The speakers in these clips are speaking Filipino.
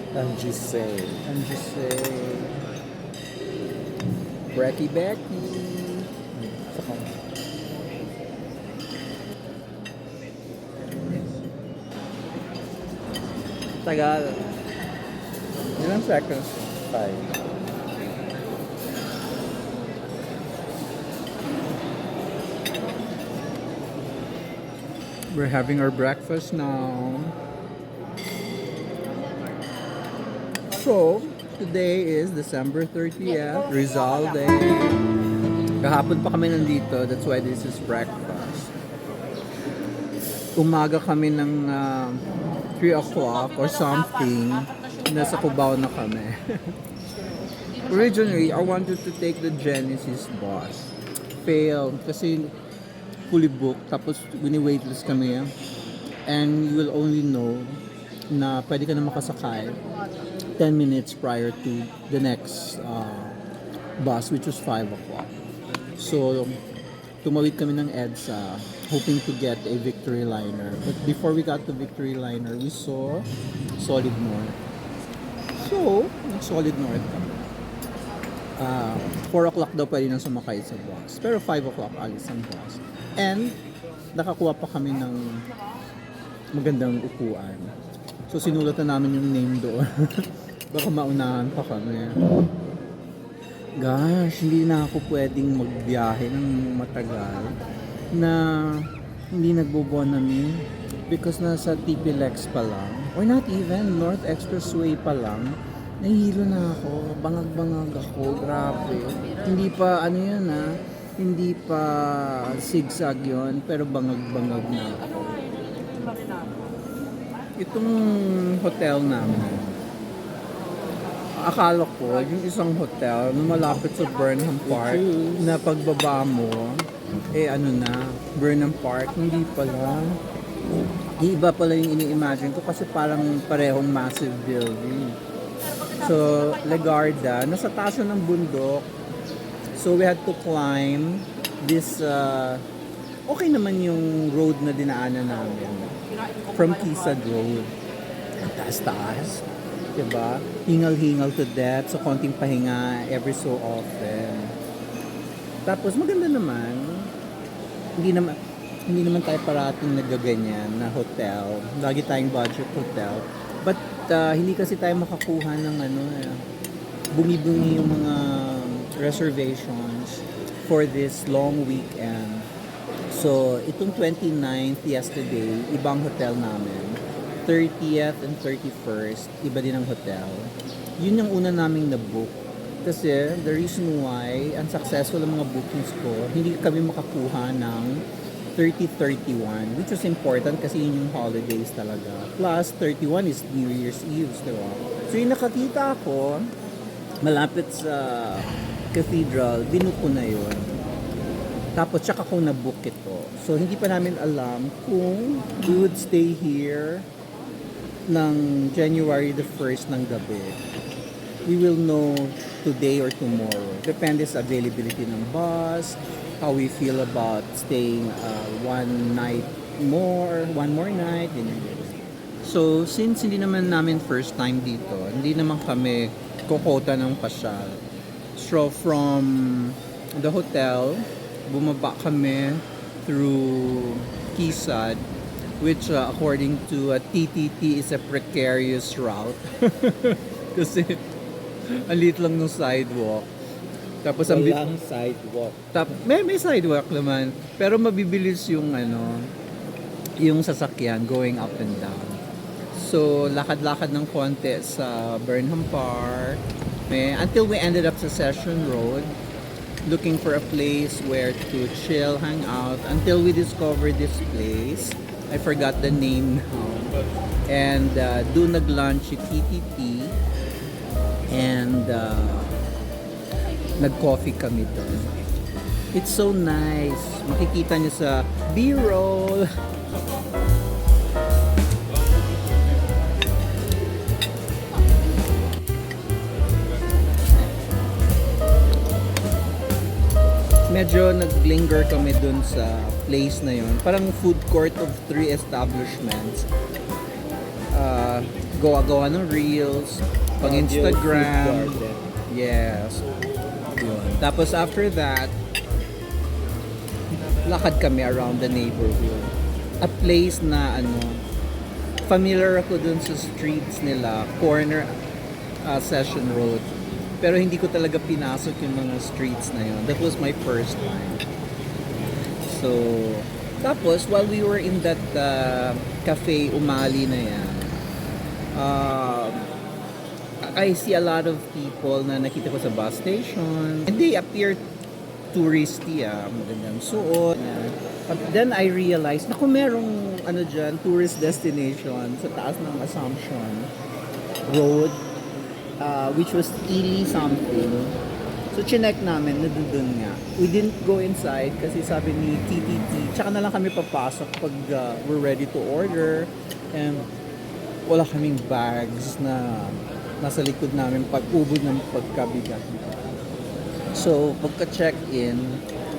I'm just saying. I'm just saying. Becky Becky. Saka, Tagal. Ilang seconds? 5. We're having our breakfast now. So, today is December 30th, Rizal Day. Kahapon pa kami nandito, that's why this is breakfast. Umaga kami ng 3 o'clock or something. Nasa Cubao na kami. Originally, I wanted to take the Genesis bus. Failed kasi fully booked. Tapos, wini-waitlist kami. And you will only know na pwede ka na makasakay 10 minutes prior to the next bus, which was 5 o'clock. So, tumawid kami ng EDSA, hoping to get a Victory Liner. But before we got to Victory Liner, we saw Solid North. So, Solid North kami. 4 o'clock daw pwede nang sumakay sa bus. Pero 5 o'clock alis ang bus. And, nakakuha pa kami ng magandang upuan. So, sinulat na namin yung name doon. Baka maunahan pa kami. Gosh, hindi na ako pwedeng magbiyahe ng matagal na hindi nagbo-Bonami because nasa TP Lex pa lang or not even, North Expressway pa lang nahihilo na ako, bangag-bangag ako, grabe. Hindi pa, ano yan hindi pa zigzag yon pero bangag-bangag na ako. Itong hotel namin, akala ko yung isang hotel na malapit sa Burnham Park na pagbaba mo, Burnham Park, hindi pala. Iba pala yung ini-imagine ko kasi parang parehong massive building. So, Legarda, nasa taas ng bundok. So, we had to climb this, okay naman yung road na dinaanan namin. From Quezon Road. Ang taas-taas. Diba? Hingal-hingal to death. So, konting pahinga every so often. Tapos, maganda naman. Hindi naman tayo parating nagaganyan na hotel. Lagi tayong budget hotel. But, hindi kasi tayo makakuha ng bungi-bungi yung mga reservations for this long weekend. So, itong 29th yesterday, ibang hotel namin. 30th and 31st, iba din ang hotel. Yun yung una naming na-book. Kasi, the reason why, unsuccessful ang mga bookings ko, hindi kami makakuha ng 30-31, which was important kasi yun yung holidays talaga. Plus, 31 is New Year's Eve, diba? So, yung nakakita ako, malapit sa cathedral, binook ko na yun. Tapos, tsaka ko na-book ito. So, hindi pa namin alam kung we would stay here ng January the 1st ng gabi. We will know today or tomorrow. Depende sa availability ng bus, how we feel about staying one more night, ganyan. So, since hindi naman namin first time dito, hindi naman kami kokota ng pasyal. So, from the hotel, bumaba kami through Quezon, which according to TTT is a precarious route. Kasi, ang liit lang ng sidewalk. Tapos Walang sidewalk. May sidewalk naman, pero mabibilis yung yung sasakyan going up and down. So, lakad-lakad ng konti sa Burnham Park. Until we ended up sa Session Road, looking for a place where to chill, hang out, until we discovered this place. I forgot the name now. And doon nag-lunch si TTT. And nag-coffee kami doon. It's so nice. Makikita niyo sa B-roll. Medyo nag-linger kami doon sa place na yon. Parang food court of 3 establishments. gawa-gawa ng reels, pang Instagram. Food garden. Yes. Yun. Tapos after that, lakad kami around the neighborhood. A place na familiar ako dun sa streets nila, corner Session Road. Pero hindi ko talaga pinasok yung mga streets na yun. That was my first time. So, tapos while we were in that cafe Umali na yan, I see a lot of people na nakita ko sa bus station. And they appear touristy, magandang suot. But then I realized, naku, merong tourist destination sa taas ng Assumption Road, which was Ili something. So, chinek namin, nadudun nga. We didn't go inside kasi sabi ni TTT, tsaka na lang kami papasok pag we're ready to order. And wala kaming bags na nasa likod namin pag-ubod ng pagkabigat. So, pagka-check-in,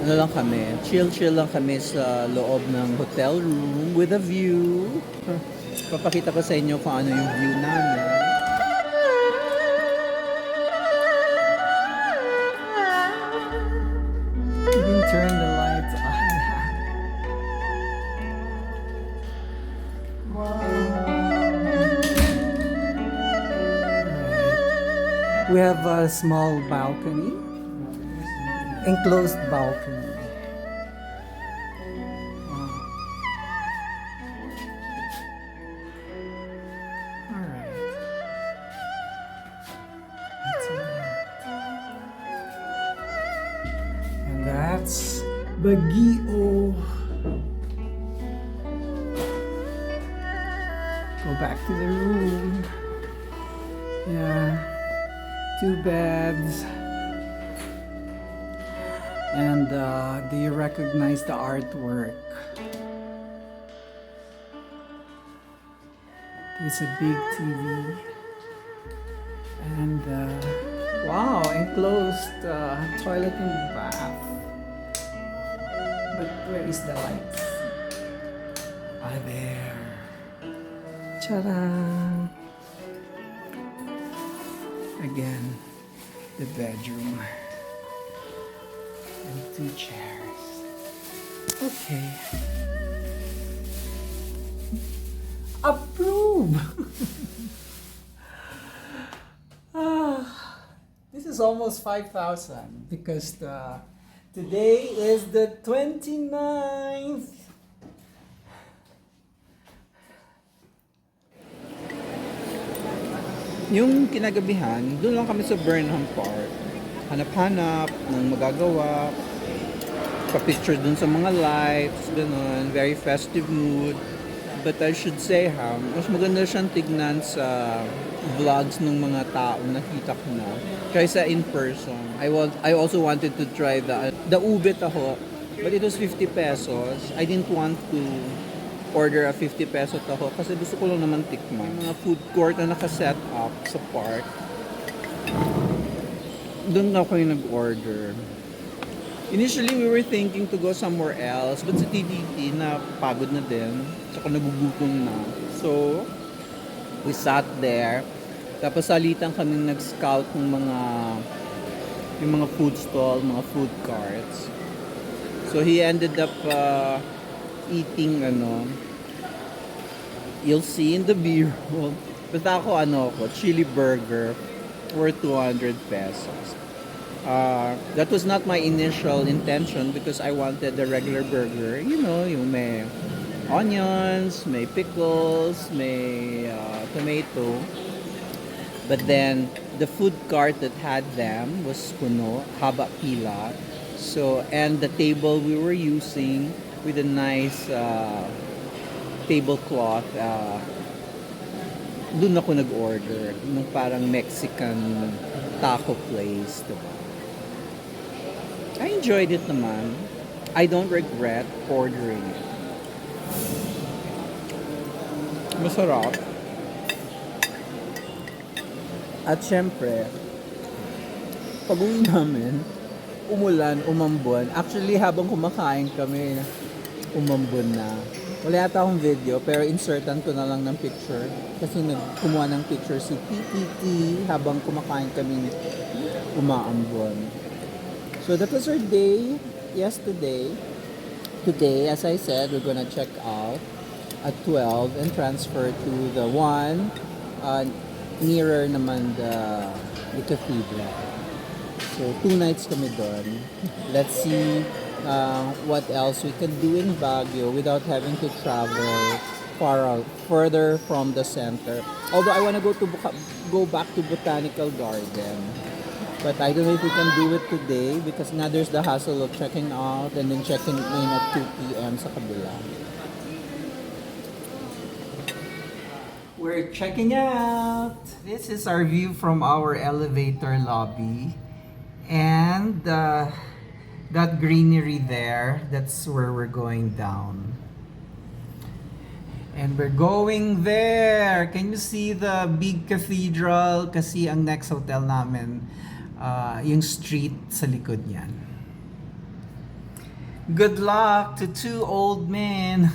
lang kami, chill lang kami sa loob ng hotel room with a view. Papakita ko sa inyo kung ano yung view namin. You can turn the lights on. We have a small balcony, enclosed balcony. All right. That's it. And that's Baguio. Go back to the room. Yeah. 2 beds. And do you recognize the artwork? It's a big TV. And wow, enclosed toilet and bath. But where is the lights? There. Ta-da! Again, the bedroom and 2 chairs. Okay. Approve! This is almost 5,000 because today is the 29th. Yung kinagabihan, doon lang kami sa Burnham Park. Hanap-hanap ng magagawa. Pa-picture doon sa mga lights, gano'n. Very festive mood. But I should say mas maganda siyang tignan sa vlogs ng mga tao nakita ko na kaysa in person. I also wanted to try the ube taho, but it was 50 pesos. I didn't want to order a 50 peso taho kasi gusto ko lang naman tikman. Mga food court na nakaset up sa park. Doon ako yung nag-order. Initially, we were thinking to go somewhere else, but sa TTT na pagod na din. Tsaka nagugutom na. So, we sat there. Tapos salitan kaming nag-scout ng yung mga food stall, mga food carts. So, he ended up eating you'll see in the B-roll. Basta ako chili burger for 200 pesos. That was not my initial intention because I wanted the regular burger. Yung may onions, may pickles, may tomato. But then, the food cart that had them was puno, haba pila. So, and the table we were using with a nice tablecloth, doon ako nag-order. Nung parang Mexican taco place, diba? I enjoyed it naman. I don't regret ordering it. Masarap. At syempre, pag-uwi namin, umulan, umambon. Actually, habang kumakain kami, umambon na. Wala yata akong video, pero insertan ko na lang ng picture. Kasi nagkumuha ng picture si Kiki habang kumakain kami umaambon. So that was our day yesterday. Today, as I said, we're gonna check out at 12 and transfer to the one nearer naman the cathedral. So 2 nights kami doon. Let's see what else we can do in Baguio without having to travel further from the center. Although I want to go back to Botanical Garden. But I don't know if we can do it today because now there's the hassle of checking out and then checking in at 2 p.m. sa kabila. We're checking out! This is our view from our elevator lobby. And that greenery there, that's where we're going down. And we're going there! Can you see the big cathedral? Kasi ang next hotel namin, yung street sa likod niyan. Good luck to 2 old men!